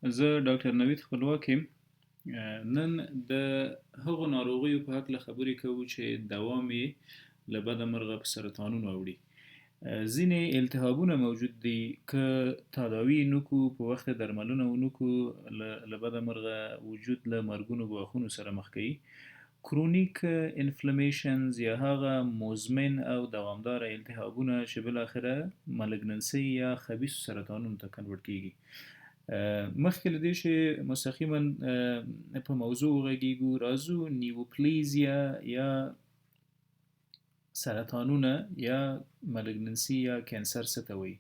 زه ډاکټر نوید خپلواک یم. نن د هغو ناروغیو په هکله خبرې کوو چې دوام یې له بده مرغه په سرطانونو اوړي. ځینې التهابونه موجود دي که تداوی نکو په وخت درملنه ونکو له بده مرغه وجود له مرګونو ګواښونو سره مخ کوي. کرونیک انفلمیشنز یا هغه مزمن او دوامداره التهابونه چې بالاخره مالګننسي یا خبیث سرطانونو ته کنورټ کیږي. مخکې له دې چې مستقیما په موضوع وغږیږو، راځو نیوپلیزیا یا سرطانونه یا مالګننسي یا کینسر څه ته وایي.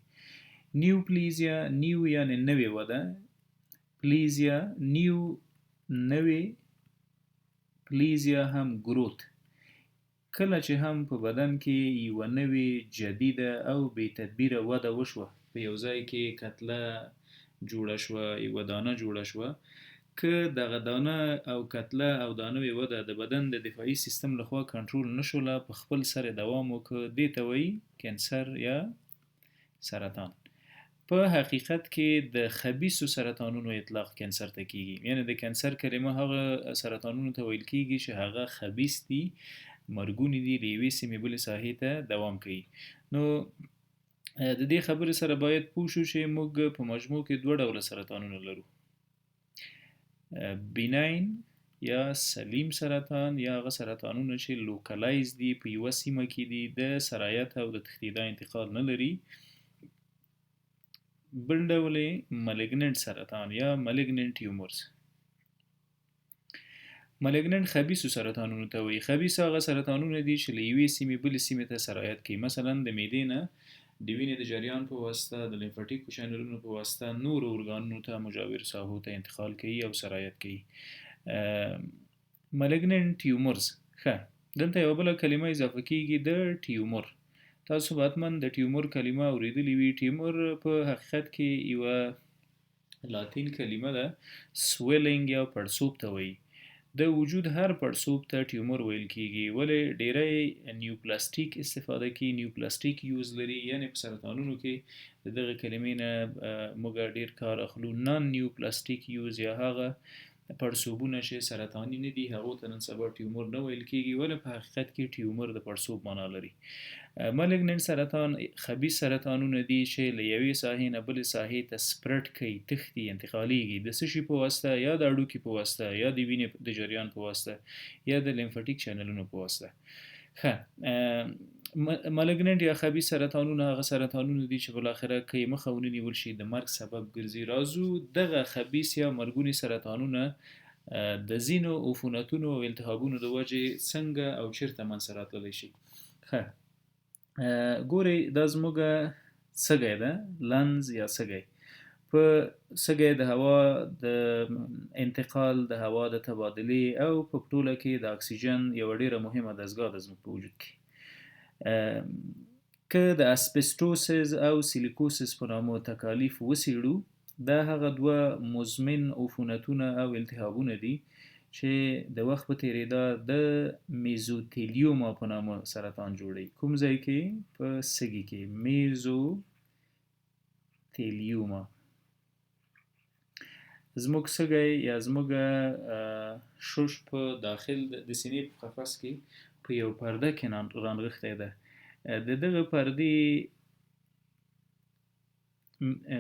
نیوپلیزیا، نیو یعنی نوې وده، پلیزیا نیو نوې، پلیزیا هم گروت. کله چې هم په بدن کې یوه نوې جدیده او بې تدبیره وده وشوه، په یو ځای کې کتله جوړه شوه، یوه دانه جوړه شوه، که دغه دانه او کتله او دا نوې وده د بدن د دفاعي سیستم لخوا کنټرول نشوله، په خپل سر دوام وکړ، دې ته وایي کینسر یا سرطان. په حقیقت کې د خبیثو سرطانونو اطلاق کینسر ته کیږي. یعنی د کینسر کلمه هغه سرطانونو ته ویل کیږي چې هغه خبیث دي، مرګوني دي، د یوې سیمې بلې ساحې ته دوام کوي. نو د دې خبرې سره باید پوه شو چې موږ په مجموع کې دوه ډوله سرطانونه لرو: بیناین یا سلیم سرطان، یا هغه سرطانونه چې لوکلایز دي، په یوه سیمه کې دي، د سرایت او د تښتیدا انتقال نه لري. بل ډول یې مالګننټ سرطان یا مالګننټ ټیومرز. مالګننټ خبیثو سرطانونو ته وایي. خبیث هغه سرطانونه دي چې له یوې سیمې بلې سیمې ته سرایت کوي. مثلا د معدې نه د وینې د جریان په واسطه، د لیمفاټیکو چینلونو په واسطه نورو ارګانونو ته، مجاور ساحو ته انتقال کوي او سرایت کوي. مالګننټ ټیومرز. ښه، دلته یوه بله کلمه اضافه کیږي، د ټیومر. تاسو به حتما د ټیومر کلمه اوریدلې وي. ټیومر په حقیقت کې یوه لاتین کلمه ده، سویلنګ یا پړسوب ته وایي. د وجود هر پړسوب ته ټیومر ویل کیږي. ولې ډیری نیوپلاستیک استفاده کوي، نیوپلاستیک یوز لري، یعنی په سرطانونو کې د دغه کلمې نه موږ ډیر کار اخلو. نان نیوپلاستیک یوز یا هغه پړسوبونه چې سرطاني نه دي، هغو ته نن سبا ټیومر نه ویل کیږي، ولې په حقیقت کې ټیومر د پړسوب معنا لري. مالګننټ سرطان خبیث سرطانونه دي چې له یوې ساحې نه بلې ساحې ته سپرټ کوي، تښتي، انتقالیږي، د څه شي په واسطه؟ یا د هډوکي په واسطه، یا د وینې د جریان په واسطه، یا د لیمفاټیک چینلونو په واسطه. ښه، مالګننټ یا خبیث سرطانونه هغه سرطانونه دي چې بالاخره که یې مخه ونه نیول شي د مرګ سبب ګرځي. راځو دغه خبیث یا مرګوني سرطانونه د ځینو عفونتونو او التهابونو د وجې څنګه او چیرته منځته راتللی شي. ښه، ګورئ، دا زموږ سږی ده، لنز یا سږی. په سږی د هوا د انتقال، د هوا د تبادلې او په ټوله کې د اکسیجن یوه ډیره مهمه دستګاه ده زموږ په وجود کې. که د اسبستوسز او سیلیکوسس په نامو تکالیف وڅېړو، دا هغه دوه مزمن عفونتونه او التهابونه دي چې د وخت په تېرېدا د میزوتیلیوما په نامه سرطان جوړوي. کوم ځای کې؟ په سږي کې، میزوتیلیوما. زموږ سږی یا زموږ شش په داخل د سینې په قفس کې په یو پرده کې رانغښتی ده. د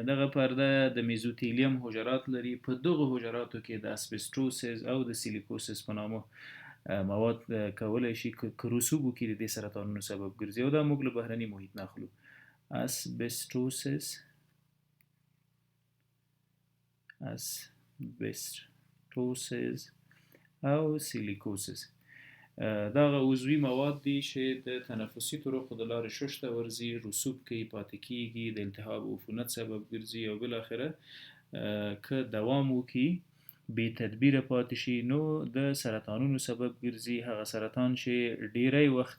دغه پرده د میزوتیلیم حجرات لري. په دغه حجراتو کې د اسبستوسز او د سیلیکوسس په نامه مواد کولی شي که رسوب وکړي د دې سرطانونو سبب ګرځي، او دا موږ له بهرني محیط نه اخلو. اسبستوسس او سیلیکوسس دغه عضوي مواد دي چې د تنفسي طرقو د لارې شش ته ورځي، رسوب کوي، پاتې کیږي، د التهاب او عفونت سبب ګرځي، او بالاخره که دوام وکړي، بې تدبیره پاتې شي، نو د سرطانونو سبب ګرځي. هغه سرطان چې ډیری وخت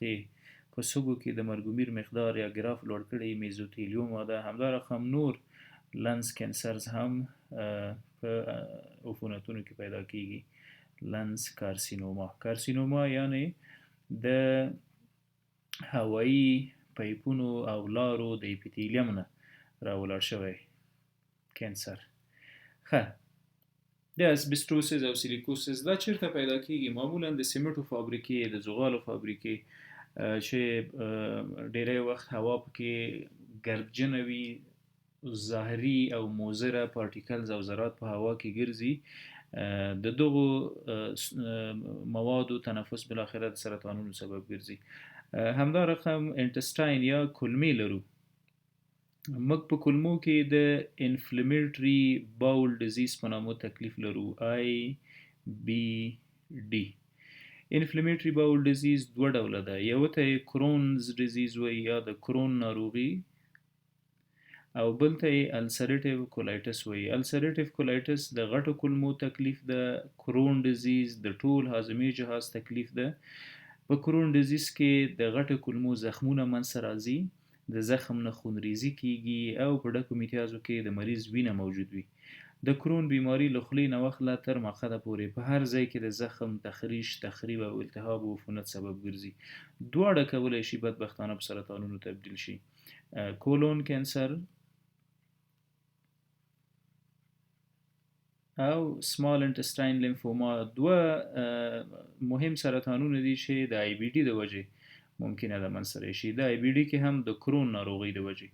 په سږو کې د مرګومیر مقدار یا ګراف لوړ کړی میزوتیلیوما ده. همدارقم نور لنز کینسرز هم په عفونتونو کې پیدا کیږي. لنز کارسینوما. کارسینوما یعنی د هوایی پیپونو او لارو د اپیتیلیم نه راولاړ شوی کینسر. ښه، د اسبستوسز او سیلیکوسز دا چیرته پیدا کیږي؟ معمولا د سیمنټو فابریکې، د زغالو فابریکې چې ډیری وخت هوا پکې ګردجنه وي، ظاهري او موزره پارټیکلز او ذرات په هوا کې ګرځي، د دغو موادو تنفس بالاخره د سرطانونو سبب ګرځي. همدا رقم انټسټاین یا کولمې لرو. موږ په کولمو کې د انفلمیټري باول ډیزیز په نامه تکلیف لرو، آی بی ډي. انفلمیټري باول ډیزیز دوه ډوله ده، یو ته کرونز ډیزیز وایي یا د کرون ناروغي، او بل ته السریټیو کولایټس وایي. السریټیو کولایټس د غټو کولمو تکلیف ده، کرون ډیزیز د ټول هاضمي جهاز تکلیف ده. په کرون ډیزیز کې د غټو کولمو زخمونه منځته راځي، د زخم نه خونریزي کیږي او په ډکو میتیازو کې د مریض وینه موجود وي. د کرون بیماری له خولې نه واخله تر مقعده پورې په هر ځای کې د زخم، تخریش، تخریب او التهاب او عفونت سبب ګرځي. دواړه کولی شي بدبختانه په سرطانونو تبدیل شي. کولون کینسر او سمال انټسټاین لیمفوما دوه مهم سرطانونه دي چې د آی بی ډي د وجې ممکنه ده منځته راشي. د آی بی ډي کې هم د کرون ناروغۍ د وجې.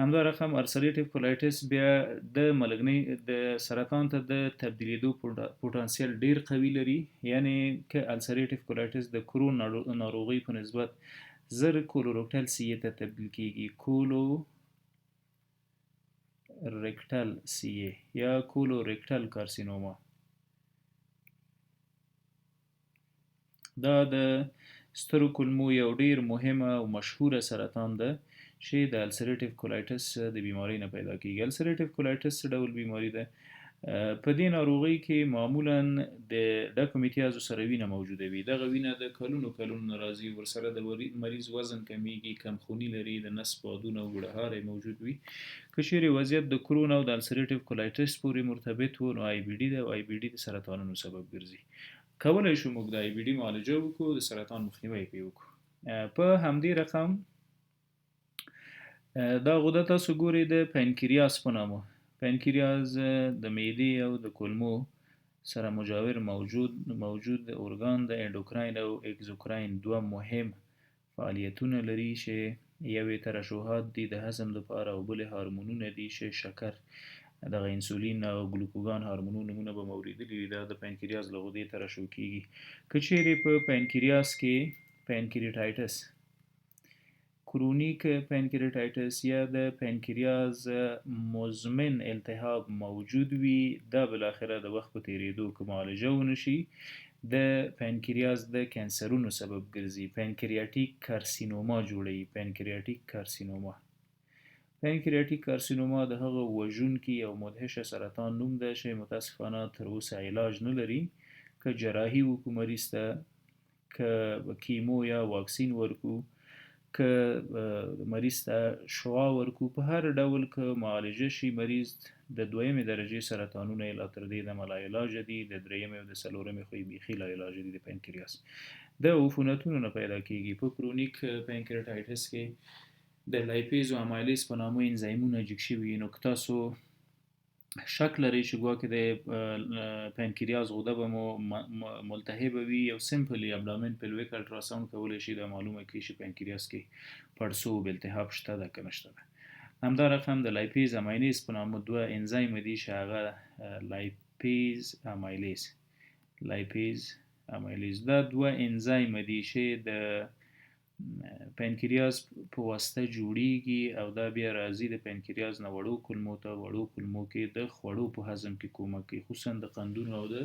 همدا رقم ارسریټیو کولایټس بیا د ملګنۍ د سرطان ته د تبدیلیدو پوتانسیل ډیر قوي لري، یعنی که السریټیو کولایټس د کرون ناروغۍ په نسبت زر کولوریکټل سی ته تبدیل کیږي، کولو ریکټل سی یا کولوریکټل کارسینوما. دا د سترو کولمو یو ډیر مهمه او مشهوره سرطان ده چې د السریټیو کولایټس د بیماری نه پیدا کیږي. السریټیو کولایټس څه ډول بیماری ده؟ په دې ناروغۍ کې معمولا د ډکو میتیازو سره وینه موجوده وي. دغه وینه د کلونو کلونو راځي، ورسره د مریض وزن کمیږي، کمخوني لري، د نس بادونه او ګړهاری موجود وي. که چیرې وضعیت د کرون او د السریټیو کولایټس پورې مرتبط و نو آی بی ډي ده، او آی بی ډي د سرطانونو سبب ګرځي. کولی شو موږ د آی بی ډي معالجه وکړو، د سرطان مخنیوی پرې وکړو. په همدې رقم دا غده تاسو ګورئ د پنکریاس په نامه. پنکریاس د معدې او د کولمو سره مجاور موجود ارګان د اندوکراین او اگزوکراین دوه مهم فعالیتونه لري چې یوې ترشحات دي د هضم لپاره او بلې هارمونونه دي چې شکر دغه انسولین او ګلوکوګان هارمونونه نومونه به مو اوریدلي وي، دا د پنکریاس له غدې ترشح کیږي. که چیرې په پنکریاس کې پنکریټایټس، کرونیک پنکریټایټس یا د پنکریاس مزمن التهاب موجود وي، دا بالاخره د وخت په تیریدو که معالجه ونشي د پنکریاس د کینسرونو سبب ګرځي، پنکریاتیک کارسینوما جوړوي. پنکریاتیک کارسینوما کارسینوما د هغه وژونکي او مدهشه سرطان نوم ده چې متاسفانه تر اوسه علاج نه لري. که جراحي وکړو مریض ته، که کیمو یا واکسین ورکو، که مریض ته شعاع ورکو، په هر ډول که معالجه شي مریض د دویمې درجې سرطانونه لا تر دې دمه لا علاج دي، د درېیمې او د څلورمې خو یې بیخي لا علاج دي. د پنکریاس د عفونتونو نه پیدا کیږي. په کرونیک پنکریټایټس کې د لایپیز او امایلیز په نامه انزایمونه جګ شوي، نو که تاسو شک لرئ چې ګواکې د پنکریاس غده به مو ملتهبه وي، یو سمپلی ابډامن پیلویک الټراساوند کولی شي دا معلومه کړي چې پنکریاس کې پړسوب التهاب شته ده که نشته ده. همدا رقم د لایپیز امایلیز په نامه دوه انزایم دي چې هغه لایپیز امایلیز دا دوه انزایم دي چې د پنکریاس په واسطه جوړیږي او دا بیا راځي د پنکریاس نه وړو کولمو ته. وړو کولمو کې د خوړو په هضم کې کومک کوي، خصوصا د قندونو او د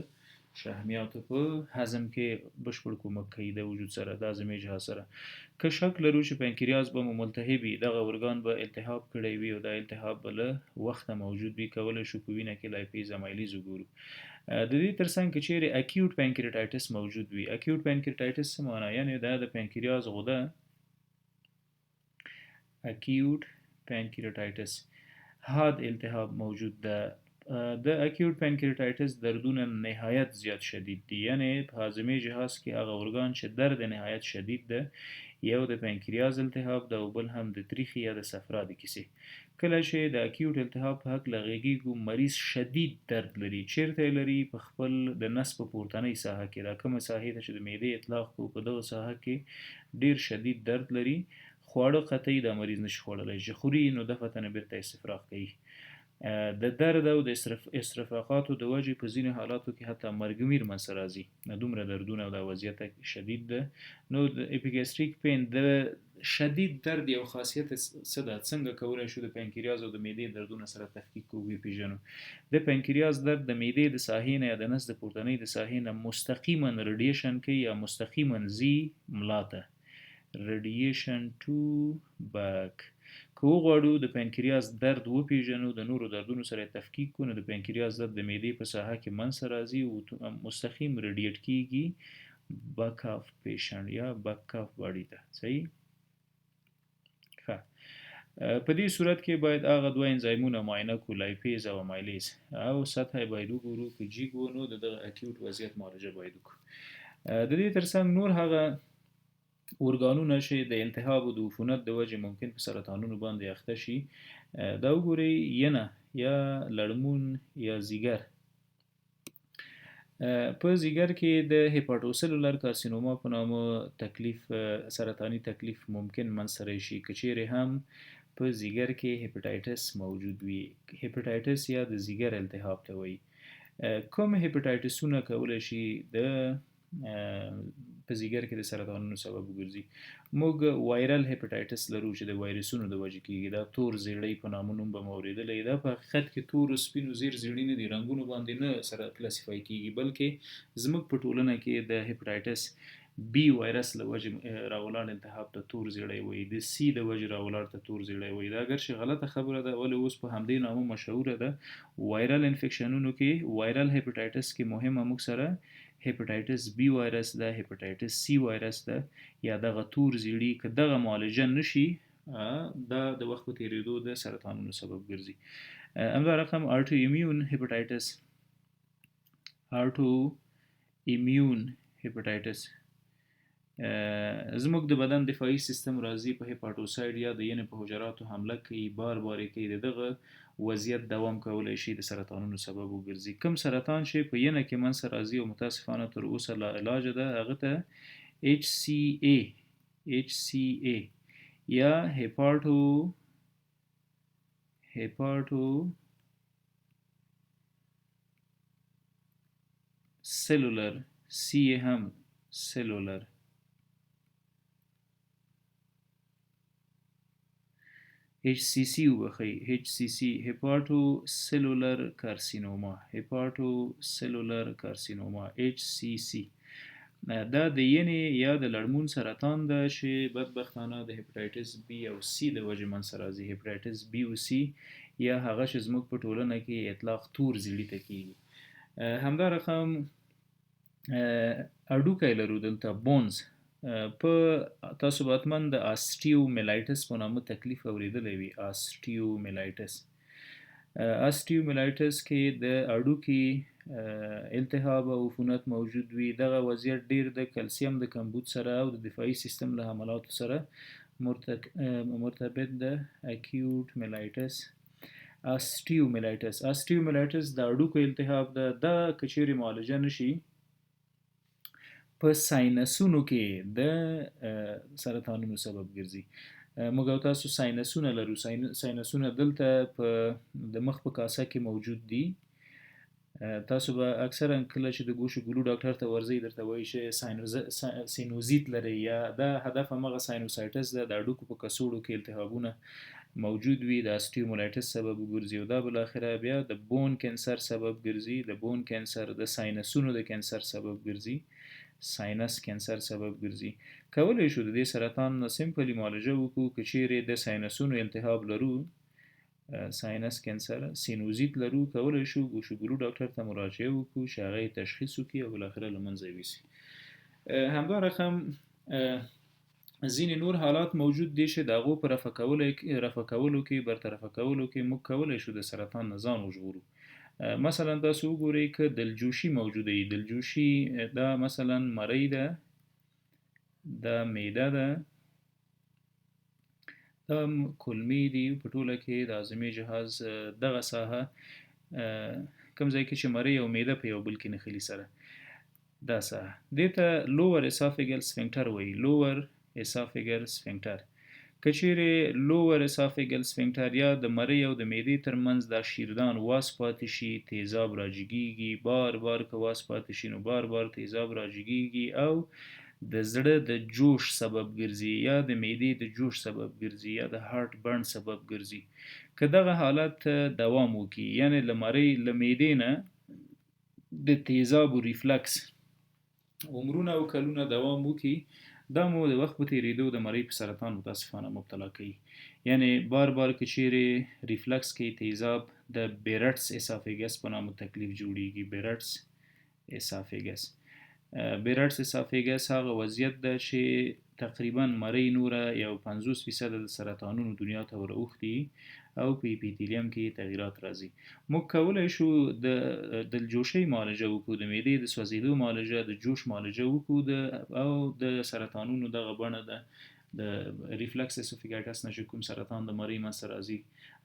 شحمیاتو په هضم کې بشپړ کومک کوي د وجود سره، د هضمي جهاز سره. که شک لرو چې پنکریاس به مو ملتهب وي، دغه ارګان به التهاب کړی وي او دا التهاب به له وخته موجود وي، کولی شو په وینه کې لایپیز امایلیز وګورو. د دې ترڅنګ که چیرې اکیوټ پنکریټایټس موجود وي. اکیوټ پنکریټایټس څه معنا؟ یعنی دا د پنکریاس غده اکیوټ پنکریټایټس حاد التهاب موجود ده. د اکیوټ پنکریټایټس دردونه نهایت زیات شدید دي، یعنی په هاضمي جهاز کې هغه ارګان چې درد نهایت شدید ده، یو د پنکریاس التهاب ده او بل هم د تریخي یا د صفرا د کیسې. کله چې د اکیوټ التهاب په حق لغږیږو مریض شدید درد لري چیرته لري په خپل د نس په پورتنۍ ساحه کې دا کومه ساحه ده چې د معدې اطلاق کوو په دغه ساحه کې ډیر شدید درد لري خواړه قطعي د مریض نشي خوړلی چې خوري نو دفعه نه بیرته استفراغ کوي د درد او د استرخاقاتو د وجې په ځینې حالاتو کې حتی مرګمیر منځته راځي دومره دردونه او دا وضعیت شدید ده نو د اپیګاستریک پین د شدید درد یو خاصیت څه ده څنګه کولی شو د پنکریاز او د معدې دردونه سره تفکیک کوو وپېژنو د پنکریاز درد د معدې د ساحې نه یا د نس د پورتنۍ د ساحې نه مستقیما رډیشن کوي یا مستقیما ځي ملا ته رډیشن ټو بیک که وغواړو د پنکریاس درد وپېژنو د نورو دردونو سره تفکیک کړو نو د پنکریاس درد د معدې په ساحه کې منځته راځي او مستقیم رډیټ کیږي بک اف پیشنټ یا بک اف باډي ته صحیح ښه په دې صورت کې باید هغه دوه انزایمونه معاینه کړو لایپیز او امایلیز او سطح باید وګورو که جیګ و نو د دغه اکیوټ وضعیت معالجه باید وکړو د دې ترڅنګ نور هغه ارګانونه چې د التهاب او د عفونت د وجې ممکن په سرطانونو باندې اخته شي دا وګورئ ینه یا لړمون یا ځیګر په ځیګر کې د هیپاټوسلولر کارسینوما په نامه تکلیف سرطاني تکلیف ممکن منځته راشي که چیرې هم په ځیګر کې هیپاټایټس موجود وي هیپاټایټس یا د ځیګر التهاب ته وایي کوم هیپاټایټسونه کولی شي د په ځیګر کې د سرطانونو سبب وګرځي موږ وایرل هیپاټایټس لرو چې د وایرسونو د وجې کېږي دا تور زیړی په نامه نوم به مو اورېدلی دا په حقیقت کې تور سپینو زیر زیړي نه دي رنګونو باندې نه سره کلاسیفای کېږي بلکې زموږ په ټولنه کې د هیپاټایټس بی وایرس له وجې راولاړ التهاب ته تور زیړی وایي د سی د وجې راولاړ ته تور زیړی وایي دا اگر چې غلطه خبره ده ولې اوس په همدې نامه مشهوره ده وایرل انفیکشنونو کې وایرل هیپاټایټس کې مهمه موږ سره هیپاټایټس بی وایرس ده هیپاټایټس سی وایرس ده یا دغه تور زیړي که دغه معالجه نشي دا د وخت په تیریدو د سرطانونو سبب ګرځي همدا رقم آرټو ایمیون هیپاټایټس آرټو ایمیون هیپاټایټس زموږ د بدن دفاعي سیستم راځي په هیپاټوسایډ یا د ینې په حجراتو حمله کوي بار کوي دغه وضعیت دوام کولی شي د سرطانونو سبب وګرځي کوم سرطان چې په ینه کې منځته راځي او متاسفانه تر اوسه لا علاج ده هغه ته HCA یا هیپاټو سلولر سی هم سلولر HCC وبخي HCC هیپاټو سلولر کارسینوما HCC دا د ینې یا د لړمون سرطان ده چې بدبختانه د هیپاټایټس بی او سی د وجې منځته راځي هیپاټایټس بی او سی یا هغه چې زموږ په ټولنه کې اطلاق تور زیړي ته کېږي همدا رقم اډوکی لرو دلته بونز په تاسو به حتما د آسټیومیلایټس په نامه تکلیف اورېدلی وي آسټیومیلایټس کې د اډوکي التهاب او عفونت موجود وي دغه وضعیت ډیر د کلسیم د کمبود سره او د دفاعي سیستم له حملاتو سره مرتبط ده اکیوټ میلایټس آسټیومیلایټس د اډوکو التهاب ده دا که چیرې معالجه نشي په ساینسونو کې د سرطانونو سبب ګرځي موږ او تاسو ساینسونه لرو ساینسونه دلته په د مخ په کاسه کې موجود دي تاسو به اکثرا کله چې د ګوشو ګلو ډاکټر ته ورځئ درته وایي چې سینوزیت لري یا دا هدف همغه ساینوسایټس ده د اډوکو په کڅوړو کې التهابونه موجود وي د آسټیومیلایټس سبب وګرځي او دا بالاخره بیا د بون کینسر سبب ګرځي د بون کینسر د ساینسونو د کینسر سبب ګرځي ساینس کینسر سبب ګرځي کولی شو د دې سرطان نه سمپلی معالجه وکړو که چیرې د ساینسونو التهاب لرو ساینس کینسر سینوزیت لرو کولی شو ګوشو ګلو ډاکټر ته مراجعه وکړو چې هغه یې تشخیص وکړي او بالاخره له منځه یې یوسي همدا رقم ځینې نور حالات موجود دي چې د هغو په رفع کولو کې برطرفه کولو کې موږ کولی شو د سرطان نه ځان وژغورو مثلا تاسو وګورئ که دلجوشي موجوده وي دلجوشي دا مثلا مرۍ ده دا معده ده دا کولمې دي په ټوله کې د هاضمې جهاز دغه ساحه کوم ځای کې چې مرۍ او معده په یو بل کې نښلي سره دا ساحه دې ته لوور اسافیګل سفنکټر وایي لوور اسافیګل سفنکټر که چیرې لوور اسافیګل سفنکټر یا د مرۍ او د معدې ترمنځ دا شیردان واس پاتې شي تیزاب راجګیږي بار بار که واس پاتې شي نو بار بار تیزاب راجګیږي او د زړه د جوش سبب ګرځي یا د معدې د جوش سبب ګرځي یا د هارت برن سبب ګرځي که دغه حالت دوام وکړي یعنی له مرۍ له معدې نه د تیزابو ریفلکس عمرونه او کلونه دوام وکړي دا مو د وخت په تیریدو د مرۍ په سرطان متاسفانه مبتلا کوي یعنی بار بار که چیرې ریفلکس کې تیزاب د بیرټس اسافیګس په نامه تکلیف جوړیږي بیرټس اسافیګس بیرټس اسافیګس هغه وضعیت ده چې تقریبا مرۍ نوره یو 50% د سرطانونو دنیا ته وراوښتي او په اپیتیلیم کې تغییرات راځي موږ کولی شو د دلجوشۍ معالجه وکړو د معدې د سوځېدو معالجه د جوش معالجه وکړو او د سرطانونو دغه بڼه ده د ریفلکس اسوفیګایټس نه چې کوم سرطان د مرۍ منځته راځي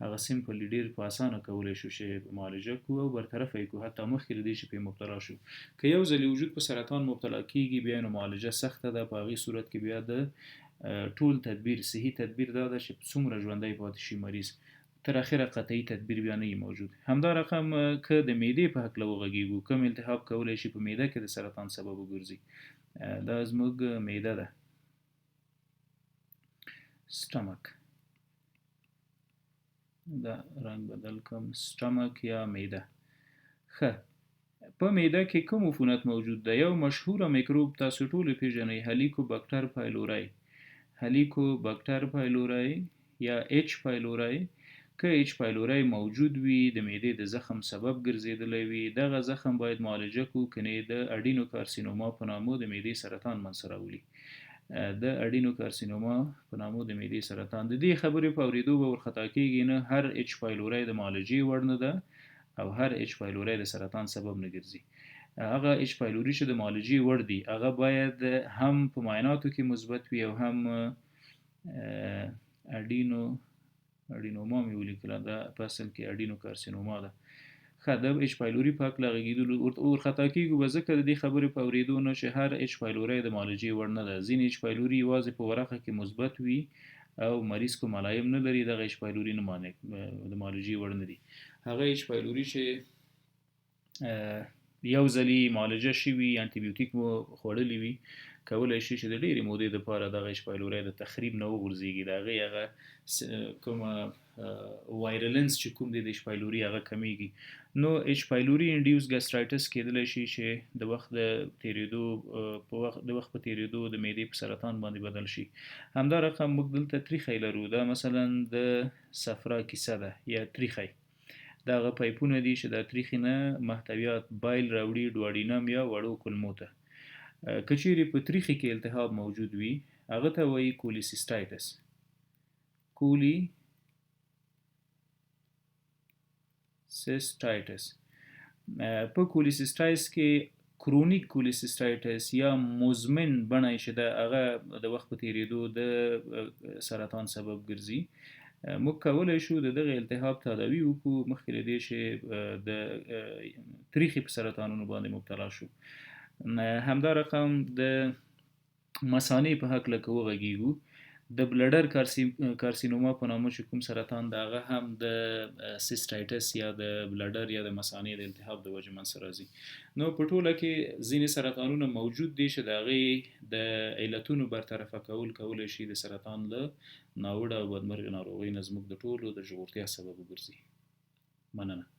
هغه سمپلی ډېر په اسانه کولی شو چې معالجه کړو او برطرفه یې کړو حتی مخکې له دې چې پرې مبتلا شو که یو ځل وجود په سرطان مبتلا کیږي بیا نو معالجه سخته ده په هغې صورت کې بیا د ټول تدبیر صحي تدبیر دا ده چې څومره ژوندی پاتې شي مریض تر اخره قطعي تدبیر بیا نه موجود همدا رقم که د معدې په هکله وغږیږو کوم التهاب کولی شي په معده کې د سرطان سبب وګرځي دا زموږ معده ده سټمک دا رنګ بدل کم سټمک یا معده ښه په معده کې کوم عفونت موجود ده یو مشهوره میکروب تاسو ټول پیژنئ هلیکوبکټر پایلورای هلیکوبکټر پایلورای یا اچ پایلورای که اچ پایلورای موجود وي د معدې د زخم سبب ګرځیدلی وي دغه زخم باید معالجه کړو کنې د اډینو کارسینوما په نامه د معدې سرطان منځته راولي د اډینو کارسینوما په نامه د معدې سرطان د دې خبرې په اورېدو به ورخطا کیږي نه هر اچ پایلورای د معالجې وړ نه ده او هر اچ پایلورای د سرطان سبب نه ګرځي هغه اچ پایلوري چې د معالجې وړ دي هغه باید هم په معایناتو کې مثبت وي او هم اډینوما مې ولیکله دا په اصل کې اډینو کارسینوما ده ښه د اچ پایلوري په هکله غږېدلو ورخطا کیږو به ځکه د دې خبرې په اورېدو نه چې هر اچ پایلوري د معالجې وړ نه ده ځینې اچ پایلوري یوازې په ورقه کې مثبت وي او مریض کوم علایم نه لري دغه اچ پایلوري نه د معالجې وړ نه دي هغه اچ پایلوري چې یو ځلي معالجه شوي انټي بیوټیک مو خوړلی وي کولی شي چې د ډېرې مودې دپاره دغه اچ پایلوري د تخریب نه وغورځېږي د هغې هغه کومه وایرلنس چې کوم دی د اچ پایلوري هغه کمیږي نو اچ پایلوري انډیوس ګاسټرایټس کېدلی شي چې د وخت په تیریدو د معدې په سرطان باندې بدل شي همدا رقم موږ دلته تریخی لرو دا مثلا د صفرا کیسه ده یا تریخی دغه پایپونه دي چې د تریخي نه محتویات بایل راوړي ډواډینم یا وړو کولمو ته که چیرې په تریخي کې التهاب موجود وي هغه ته وایي کولیسیسټایټس کولیسیسټایټس په کولیسیسټایټس کې کرونیک کولیسیسټایټس یا مزمن بڼه چې د هغه د وخت په تیریدو د سرطان سبب ګرځي موږ کولی شو د دغه التهاب تداوي وکړو مخکې له دې چې د تریخي په سرطانونو باندې مبتلا شو همدا رقم د مثانې په هکله که وغږیږو د بلډر کارسینوما په نامه چې کوم سرطان د هغه هم د سیسټایټس یا د بلډر یا د مثانې د التهاب د وجې منځته راځي نو په ټوله کې ځینې سرطانونه موجود دي چې د هغې د علتونو برطرفه کولی شي د سرطان له ناوړه او بدمرغه ناروغۍ نه زموږ د ټولو د ژغورتیا سبب وګرځي مننه